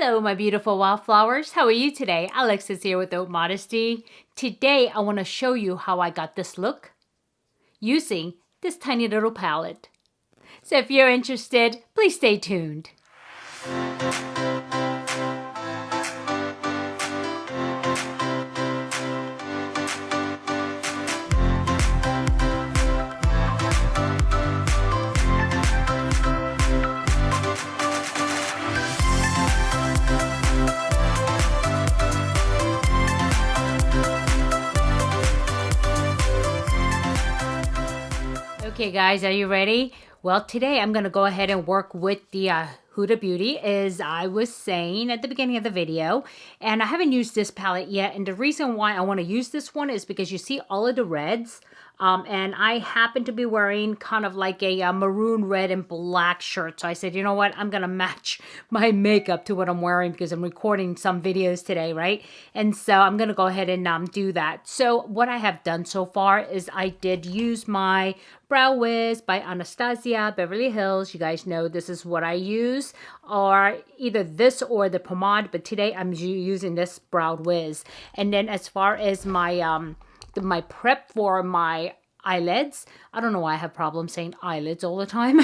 Hello, my beautiful wildflowers. How are you today? Alexis here with Modesty. Today, I want to show you how I got this look using this tiny little palette. So if you're interested, please stay tuned. Okay guys, are you ready? Well, today I'm going to go ahead and work with the Huda Beauty, as I was saying at the beginning of the video. And I haven't used this palette yet. And the reason why I want to use this one is because you see all of the reds. And I happen to be wearing kind of like a maroon, red, and black shirt. So I said, you know what? I'm going to match my makeup to what I'm wearing because I'm recording some videos today, right? And so I'm going to go ahead and do that. So what I have done so far is I did use my Brow Wiz by Anastasia, Beverly Hills. You guys know this is what I use, or either this or the pomade. But today I'm using this Brow Wiz. And then as far as my my prep for my eyelids. I don't know why I have problems saying eyelids all the time.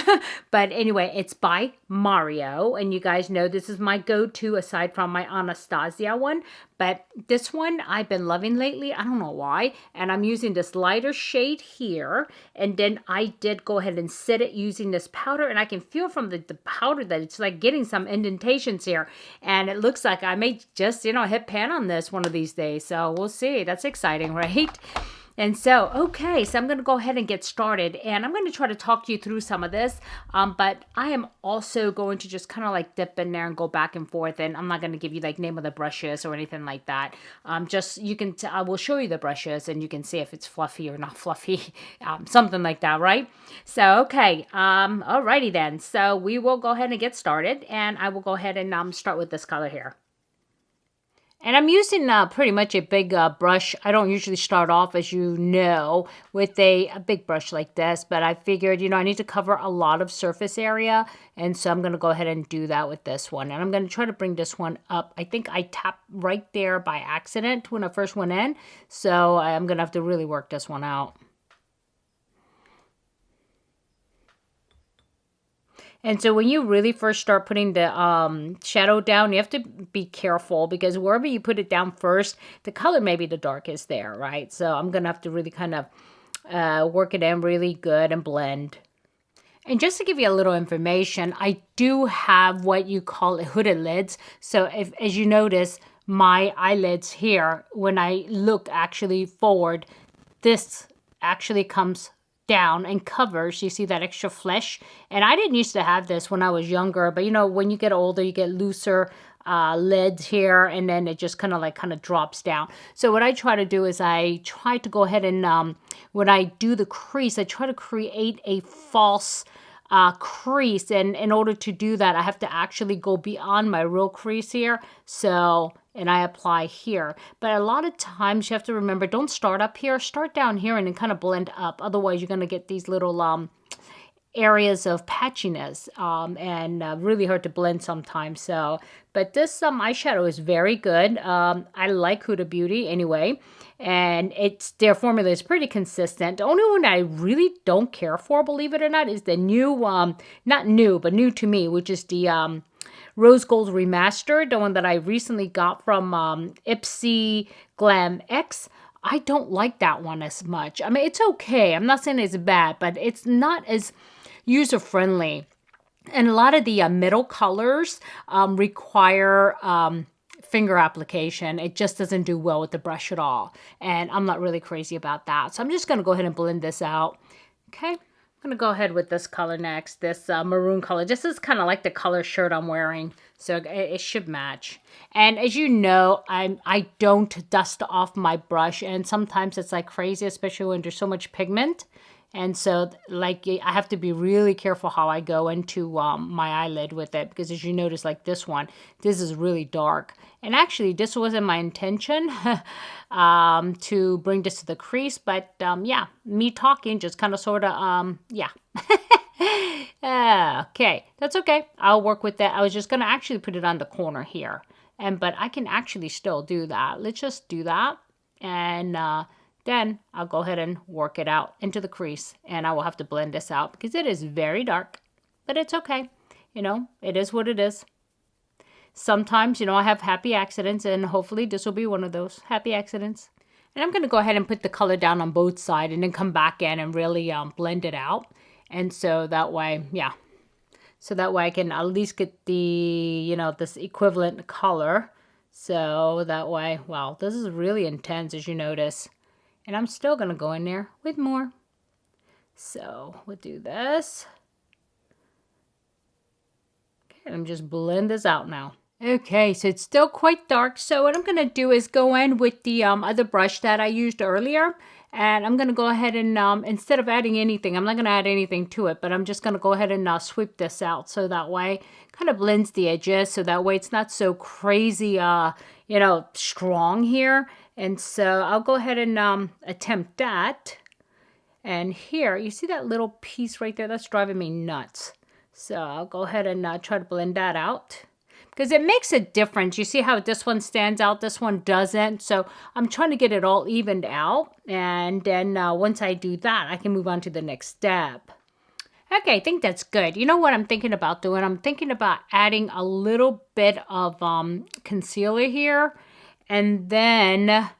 But anyway, it's by Mario. And you guys know this is my go-to aside from my Anastasia one. But this one I've been loving lately. I don't know why. And I'm using this lighter shade here. And then I did go ahead and set it using this powder. And I can feel from the powder that it's like getting some indentations here. And it looks like I may just, hit pan on this one of these days. So we'll see. That's exciting, right? And so, okay, so I'm going to go ahead and get started, and I'm going to try to talk you through some of this, but I am also going to just kind of like dip in there and go back and forth, and I'm not going to give you like name of the brushes or anything like that. I will show you the brushes, and you can see if it's fluffy or not fluffy, something like that, right? So, okay, alrighty then. So we will go ahead and get started, and I will go ahead and start with this color here. And I'm using pretty much a big brush. I don't usually start off, as you know, with a big brush like this. But I figured, I need to cover a lot of surface area. And so I'm going to go ahead and do that with this one. And I'm going to try to bring this one up. I think I tapped right there by accident when I first went in. So I'm going to have to really work this one out. And so when you really first start putting the shadow down, you have to be careful because wherever you put it down first, the color may be the darkest there, right? So I'm going to have to really kind of work it in really good and blend. And just to give you a little information, I do have what you call hooded lids. So as you notice, my eyelids here, when I look actually forward, this actually comes down and covers. You see that extra flesh, and I didn't used to have this when I was younger, but when you get older, you get looser lids here, and then it just kind of drops down. So what I try to do is I try to go ahead and when I do the crease, I try to create a false crease, and in order to do that, I have to actually go beyond my real crease here. And I apply here. But a lot of times you have to remember, don't start up here, start down here and then kind of blend up. Otherwise, you're going to get these little areas of patchiness and really hard to blend sometimes. But this eyeshadow is very good. I like Huda Beauty anyway. And their formula is pretty consistent. The only one I really don't care for, believe it or not, is the new, not new, but new to me, which is the Rose Gold Remastered, the one that I recently got from IPSY Glam X. I don't like that one as much. I mean, it's okay. I'm not saying it's bad, but it's not as user-friendly. And a lot of the middle colors require finger application. It just doesn't do well with the brush at all. And I'm not really crazy about that. So I'm just going to go ahead and blend this out. Okay. I'm going to go ahead with this color next, this maroon color. This is kind of like the color shirt I'm wearing, so it should match. And as you know, I don't dust off my brush, and sometimes it's like crazy, especially when there's so much pigment. And so, like, I have to be really careful how I go into my eyelid with it, because as you notice, like this one, this is really dark. And actually, this wasn't my intention to bring this to the crease, but yeah, me talking just kind of sort of, yeah. Okay, that's okay. I'll work with that. I was just going to actually put it on the corner here. But I can actually still do that. Let's just do that. And then I'll go ahead and work it out into the crease. And I will have to blend this out because it is very dark. But it's okay. You know, it is what it is. Sometimes, you know, I have happy accidents. And hopefully this will be one of those happy accidents. And I'm going to go ahead and put the color down on both sides. And then come back in and really blend it out. And so that way, yeah. So that way I can at least get the, you know, this equivalent color. So that way, wow, this is really intense as you notice. And I'm still going to go in there with more. So we'll do this. Okay, let me just blend this out now. Okay, so it's still quite dark. So what I'm going to do is go in with the other brush that I used earlier. And I'm going to go ahead and, instead of adding anything, I'm not going to add anything to it, but I'm just going to go ahead and sweep this out. So that way kind of blends the edges. So that way it's not so crazy, you know, strong here. And so I'll go ahead and attempt that. And here, you see that little piece right there? That's driving me nuts. So I'll go ahead and try to blend that out. Because it makes a difference. You see how this one stands out, this one doesn't. So I'm trying to get it all evened out. And then once I do that, I can move on to the next step. Okay, I think that's good. You know what I'm thinking about doing? I'm thinking about adding a little bit of concealer here. And then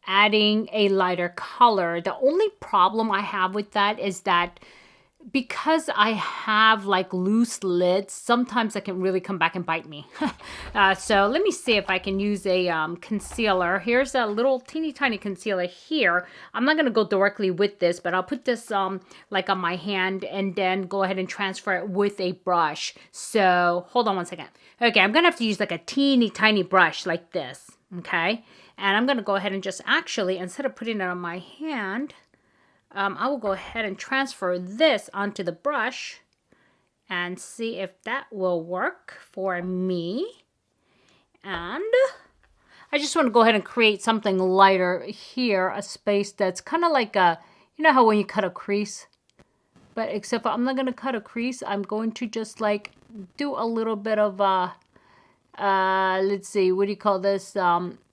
adding a lighter color. The only problem I have with that is that because I have like loose lids, sometimes it can really come back and bite me. So let me see if I can use a concealer. Here's a little teeny tiny concealer here. I'm not going to go directly with this, but I'll put this like on my hand and then go ahead and transfer it with a brush. So hold on one second. Okay, I'm going to have to use like a teeny tiny brush like this. Okay, and I'm going to go ahead and just actually, instead of putting it on my hand, I will go ahead and transfer this onto the brush and see if that will work for me. And I just want to go ahead and create something lighter here, a space that's kind of like a, you know how when you cut a crease? But except I'm not going to cut a crease. I'm going to just like do a little bit of, let's see, what do you call this?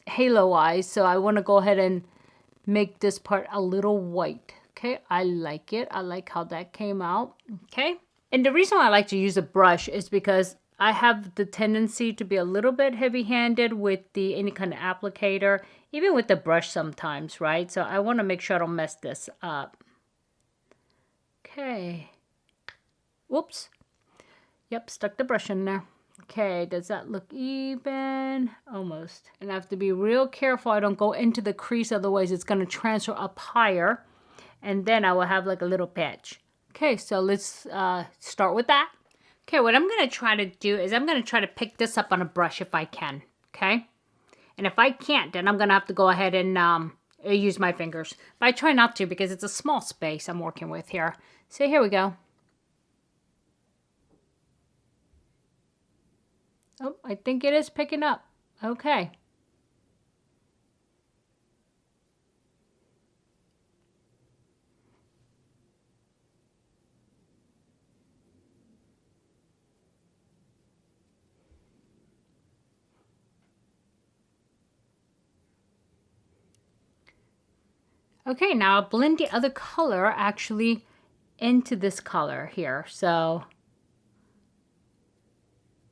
Halo eyes. So I want to go ahead and make this part a little white. Okay, I like it. I like how that came out. Okay, and the reason why I like to use a brush is because I have the tendency to be a little bit heavy-handed with any kind of applicator, even with the brush sometimes, right? So I want to make sure I don't mess this up. Okay. Whoops. Yep, stuck the brush in there. Okay, does that look even? Almost. And I have to be real careful I don't go into the crease, otherwise it's going to transfer up higher. And then I will have like a little patch. Okay, so let's start with that. Okay, what I'm going to try to do is I'm going to try to pick this up on a brush if I can. Okay? And if I can't, then I'm going to have to go ahead and use my fingers. But I try not to because it's a small space I'm working with here. So here we go. Oh, I think it is picking up. Okay. Okay, now I'll blend the other color actually into this color here. So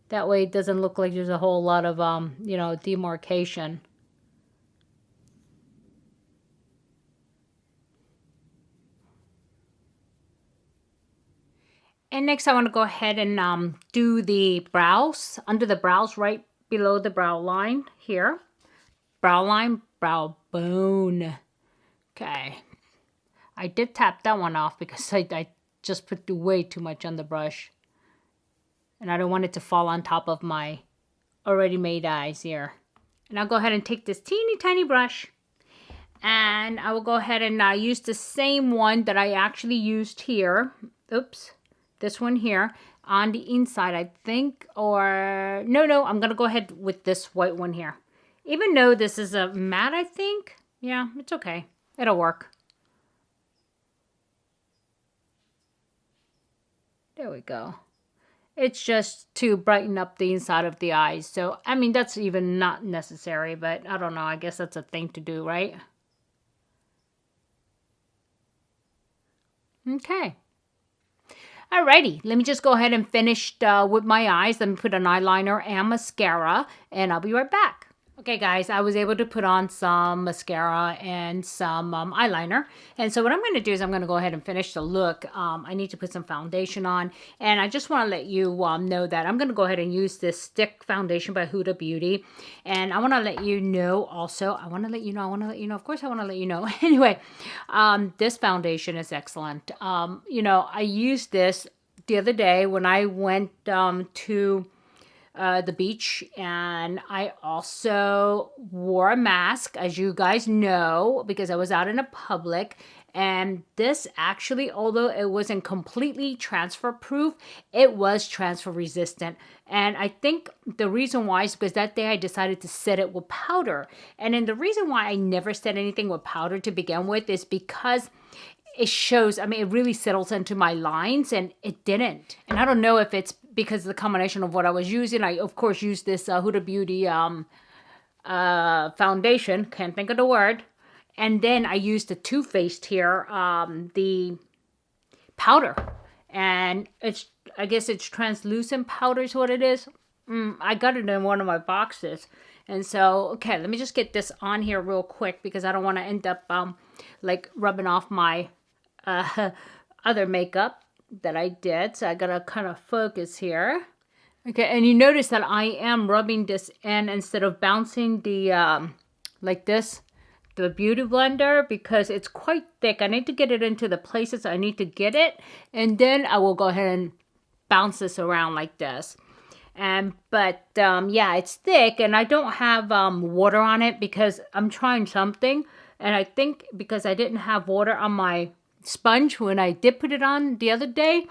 that way it doesn't look like there's a whole lot of, you know, demarcation. And next I want to go ahead and do the brows, under the brows, right below the brow line here. Brow line, brow bone. Okay. I did tap that one off because I just put way too much on the brush. And I don't want it to fall on top of my already made eyes here. And I'll go ahead and take this teeny tiny brush. And I will go ahead and use the same one that I actually used here. Oops. This one here on the inside, I think. Or, no, I'm going to go ahead with this white one here. Even though this is a matte, I think. Yeah, it's okay. It'll work. There we go. It's just to brighten up the inside of the eyes. So, I mean, that's even not necessary, but I don't know. I guess that's a thing to do, right? Okay. Alrighty, let me just go ahead and finish with my eyes. Let me put an eyeliner and mascara, and I'll be right back. Okay, guys, I was able to put on some mascara and some eyeliner. And so what I'm going to do is I'm going to go ahead and finish the look. I need to put some foundation on. And I just want to let you know that I'm going to go ahead and use this stick foundation by Huda Beauty. And I want to let you know also, of course I want to let you know. Anyway, this foundation is excellent. I used this the other day when I went to the beach, and I also wore a mask, as you guys know, because I was out in the public. And this actually, although it wasn't completely transfer proof, it was transfer resistant. And I think the reason why is because that day I decided to set it with powder. And then the reason why I never set anything with powder to begin with is because it shows, I mean, it really settles into my lines, and it didn't. And I don't know if it's because of the combination of what I was using. I, of course, used this Huda Beauty foundation. Can't think of the word. And then I used the Too Faced here, the powder. And I guess it's translucent powder is what it is. I got it in one of my boxes. And so, okay, let me just get this on here real quick because I don't want to end up like rubbing off my other makeup that I did. So I gotta kind of focus here. Okay, and you notice that I am rubbing this in instead of bouncing the like this, the beauty blender, because it's quite thick. I need to get it into the places I need to get it, and then I will go ahead and bounce this around like this. But yeah, it's thick, and I don't have water on it because I'm trying something. And I think because I didn't have water on my sponge when I did put it on the other day,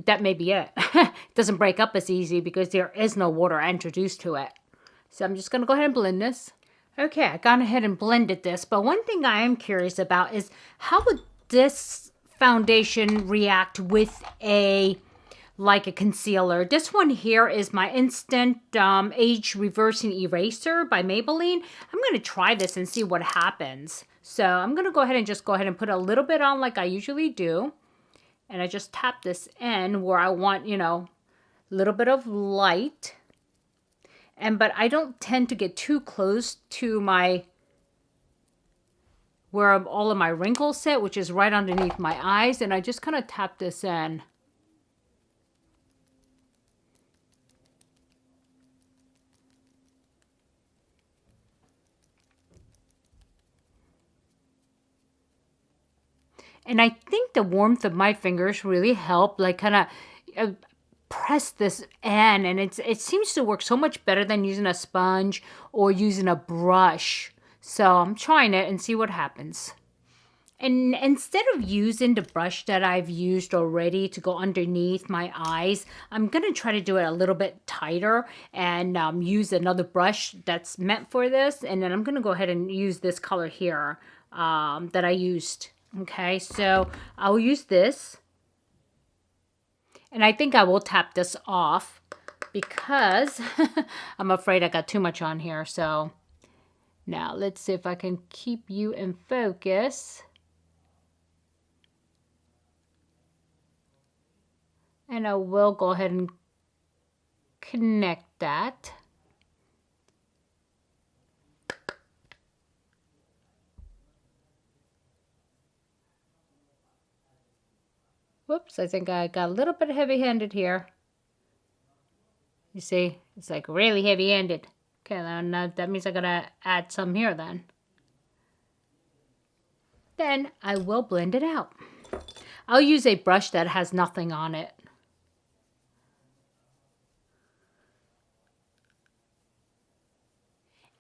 that may be it. It doesn't break up as easy because there is no water introduced to it. So I'm just going to go ahead and blend this. Okay, I gone ahead and blended this. But one thing I am curious about is how would this foundation react with like a concealer. This one here is my Instant Age Reversing Eraser by Maybelline. I'm going to try this and see what happens. So I'm going to go ahead and put a little bit on like I usually do. And I just tap this in where I want, a little bit of light. But I don't tend to get too close to where all of my wrinkles sit, which is right underneath my eyes. And I just kind of tap this in. And I think the warmth of my fingers really help, like kind of press this in. And it seems to work so much better than using a sponge or using a brush. So I'm trying it and see what happens. And instead of using the brush that I've used already to go underneath my eyes, I'm going to try to do it a little bit tighter and use another brush that's meant for this. And then I'm going to go ahead and use this color here that I used. Okay, so I'll use this. And I think I will tap this off because I'm afraid I got too much on here. So now let's see if I can keep you in focus. And I will go ahead and connect that. Whoops, I think I got a little bit heavy-handed here. You see, it's like really heavy-handed. Okay, then that means I gotta add some here then. Then I will blend it out. I'll use a brush that has nothing on it.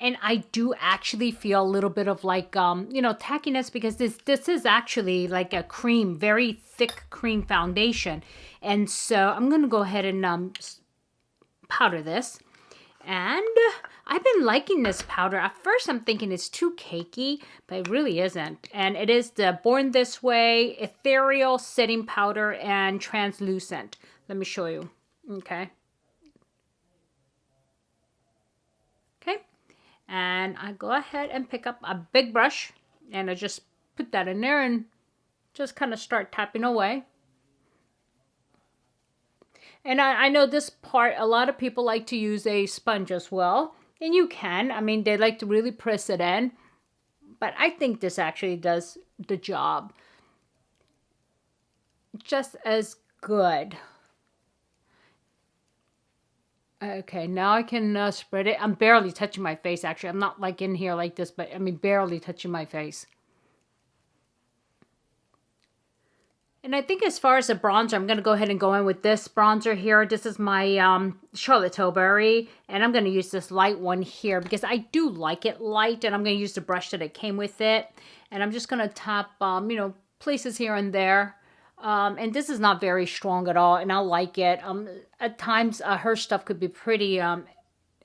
And I do actually feel a little bit of like, tackiness because this is actually like a cream, very thick cream foundation. And so I'm going to go ahead and powder this. And I've been liking this powder. At first I'm thinking it's too cakey, but it really isn't. And it is the Born This Way Ethereal Setting Powder and Translucent. Let me show you. Okay. Okay. And I go ahead and pick up a big brush and I just put that in there and just kind of start tapping away. And I know this part, a lot of people like to use a sponge as well. And you can. I mean, they like to really press it in. But I think this actually does the job just as good. Okay, now I can spread it. I'm barely touching my face, actually. I'm not like in here like this, but I mean, barely touching my face. And I think as far as the bronzer, I'm going to go ahead and go in with this bronzer here. This is my Charlotte Tilbury. And I'm going to use this light one here because I do like it light. And I'm going to use the brush that it came with it. And I'm just going to tap, you know, places here and there. And this is not very strong at all. And I like it. At times, her stuff could be pretty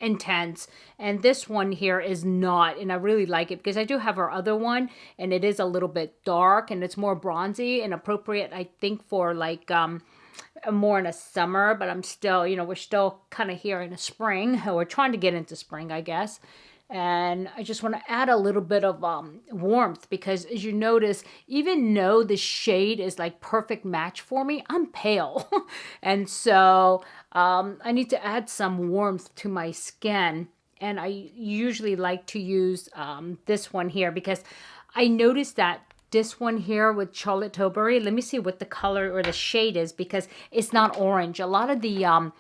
intense, and this one here is not, and I really like it because I do have her other one and it is a little bit dark and it's more bronzy and appropriate, I think, for like more in a summer, but I'm still, you know, we're still kind of here in the spring. We're trying to get into spring, I guess. And I just want to add a little bit of warmth because, as you notice, even though the shade is like perfect match for me, I'm pale. And so I need to add some warmth to my skin. And I usually like to use this one here because I noticed that this one here with Charlotte Tilbury, let me see what the color or the shade is because it's not orange. A lot of the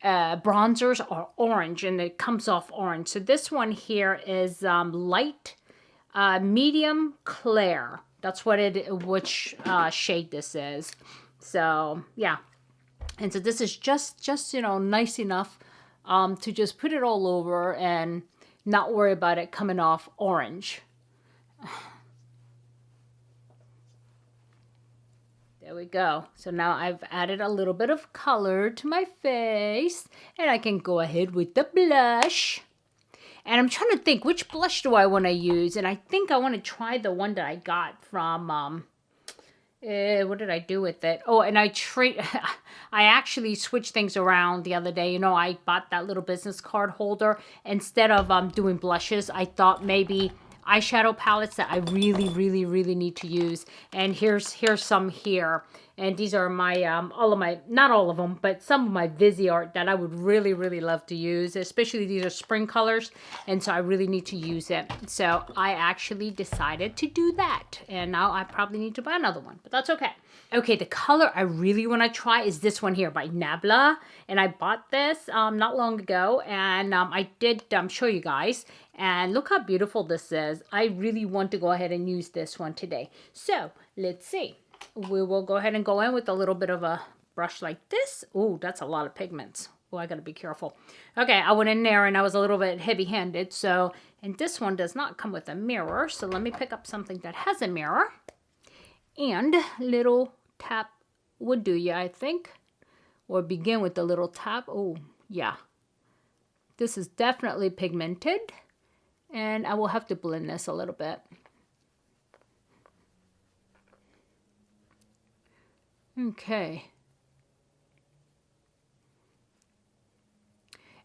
bronzers are orange and it comes off orange. So this one here is light, medium, clear. That's what which shade this is. So yeah, and so this is just you know, nice enough to just put it all over and not worry about it coming off orange. There we go. So now I've added a little bit of color to my face and I can go ahead with the blush. And I'm trying to think, which blush do I want to use? And I think I want to try the one that I got from, what did I do with it? Oh, and I actually switched things around the other day. You know, I bought that little business card holder. Instead of doing blushes, I thought maybe eyeshadow palettes that I really need to use. And here's some here. And these are my, all of my, not all of them, but some of my Viseart that I would really love to use. Especially these are spring colors. And so I really need to use it. So I actually decided to do that. And now I probably need to buy another one, but that's okay. Okay, the color I really want to try is this one here by Nabla. And I bought this not long ago. And I did show you guys. And look how beautiful this is. I really want to go ahead and use this one today. So let's see. We will go ahead and go in with a little bit of a brush like this. Oh, that's a lot of pigments. Oh, I got to be careful. Okay, I went in there and I was a little bit heavy-handed. So, and this one does not come with a mirror. So let me pick up something that has a mirror. And little tap would do ya, I think. Or begin with a little tap. Oh, yeah. This is definitely pigmented. And I will have to blend this a little bit. Okay.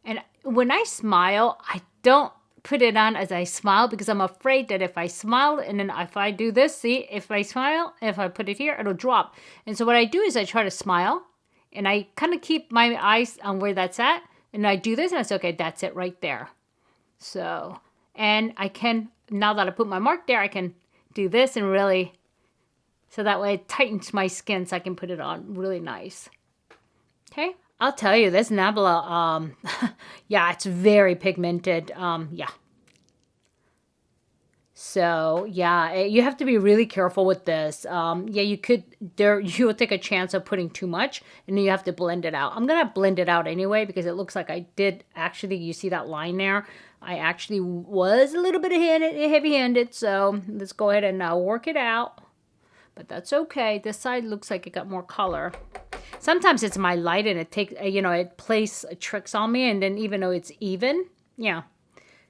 And when I smile, I don't put it on as I smile because I'm afraid that if I smile and then if I do this, see, if I smile, if I put it here, it'll drop. And so what I do is I try to smile and I kind of keep my eyes on where that's at. And I do this and I say, okay, that's it right there. So, and I can, now that I put my mark there, I can do this and really, so that way it tightens my skin so I can put it on really nice. Okay. I'll tell you, this Nabla, yeah, it's very pigmented. Yeah. So, yeah, you have to be really careful with this. Yeah, you will take a chance of putting too much, and then you have to blend it out. I'm going to blend it out anyway, because it looks like I did actually, you see that line there? I actually was a little bit heavy-handed, so let's go ahead and work it out. But that's okay. This side looks like it got more color. Sometimes it's my light and it takes, you know, it plays tricks on me. And then even though it's even, yeah.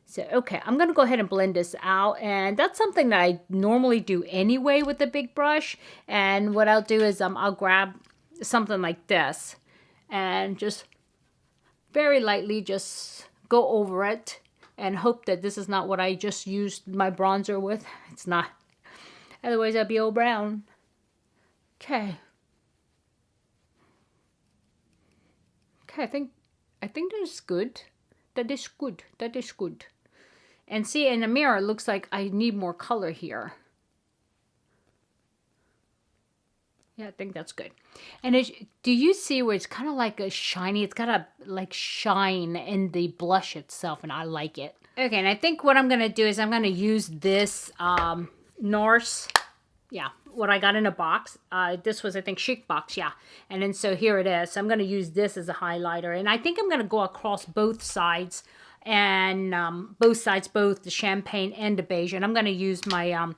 So, okay, I'm going to go ahead and blend this out. And that's something that I normally do anyway with the big brush. And what I'll do is I'll grab something like this. and just very lightly just go over it and hope that this is not what I just used my bronzer with. It's not. Otherwise, I'd be all brown. Okay. Okay, I think that is good. That is good. That is good. And see, in the mirror, it looks like I need more color here. Yeah, I think that's good. And do you see where it's kind of like a shiny? It's got a like shine in the blush itself, and I like it. Okay, and I think what I'm going to do is I'm going to use this Nars, yeah, what I got in a box. This was, I think, Chic Box, yeah. And then so here it is. So I'm going to use this as a highlighter. And I think I'm going to go across both sides, and both the champagne and the beige. And I'm going to use my...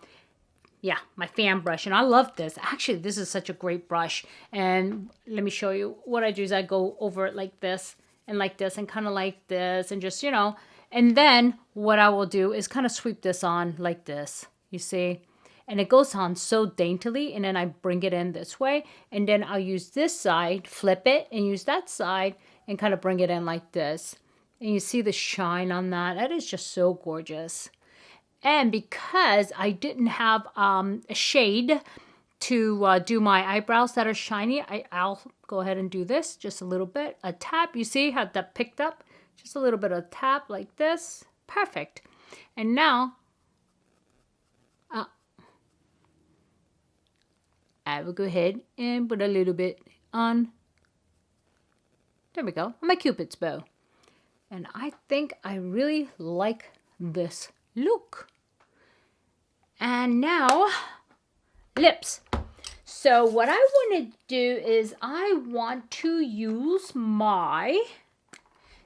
yeah, my fan brush, and I love this. Actually, this is such a great brush. And let me show you what I do is I go over it like this, and kind of like this, and just, you know. And then what I will do is kind of sweep this on like this, you see. And it goes on so daintily, and then I bring it in this way. And then I'll use this side, flip it, and use that side, and kind of bring it in like this. And you see the shine on that. That is just so gorgeous. And because I didn't have a shade to do my eyebrows that are shiny, I'll go ahead and do this just a little bit. A tap, you see how that picked up? Just a little bit of tap like this. Perfect. And now, I will go ahead and put a little bit on. There we go, on my Cupid's bow. And I think I really like this look. And now, lips. So what I want to do is I want to use my,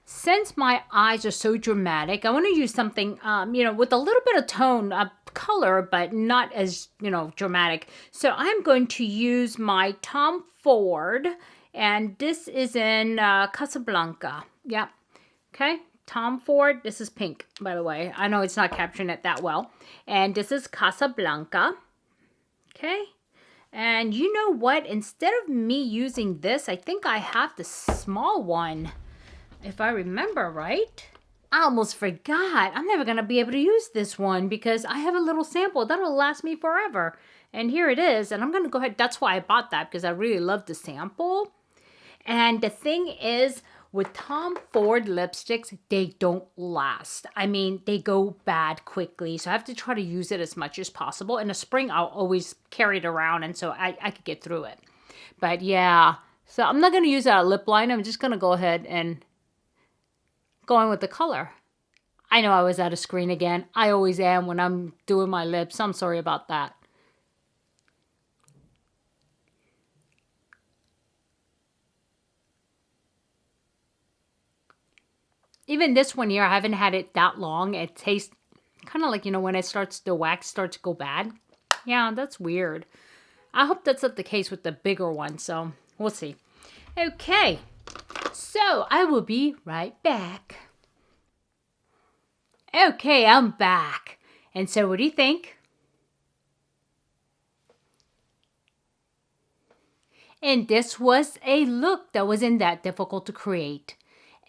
since my eyes are so dramatic, I want to use something, you know, with a little bit of tone, color, but not as, you know, dramatic. So I'm going to use my Tom Ford, and this is in Casablanca. Yeah. Okay. Tom Ford. This is pink, by the way. I know it's not capturing it that well. And this is Casablanca. Okay. And you know what? Instead of me using this, I think I have the small one. If I remember right. I almost forgot. I'm never going to be able to use this one because I have a little sample. That'll last me forever. And here it is. And I'm going to go ahead. That's why I bought that, because I really love the sample. And the thing is, with Tom Ford lipsticks, they don't last. I mean, they go bad quickly. So I have to try to use it as much as possible. In the spring, I'll always carry it around, and so I could get through it. But yeah, so I'm not going to use that lip liner. I'm just going to go ahead and go on with the color. I know I was out of screen again. I always am when I'm doing my lips. I'm sorry about that. Even this one here, I haven't had it that long. It tastes kind of like, you know, when the wax starts to go bad. Yeah, that's weird. I hope that's not the case with the bigger one, so we'll see. Okay, so I will be right back. Okay, I'm back. And so what do you think? And this was a look that wasn't that difficult to create.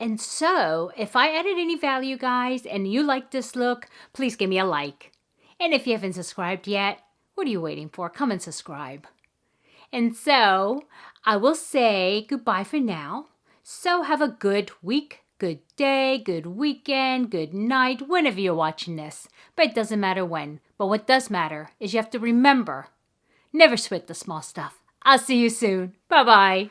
And so, if I added any value, guys, and you like this look, please give me a like. And if you haven't subscribed yet, what are you waiting for? Come and subscribe. And so, I will say goodbye for now. So, have a good week, good day, good weekend, good night, whenever you're watching this. But it doesn't matter when. But what does matter is you have to remember, never sweat the small stuff. I'll see you soon. Bye-bye.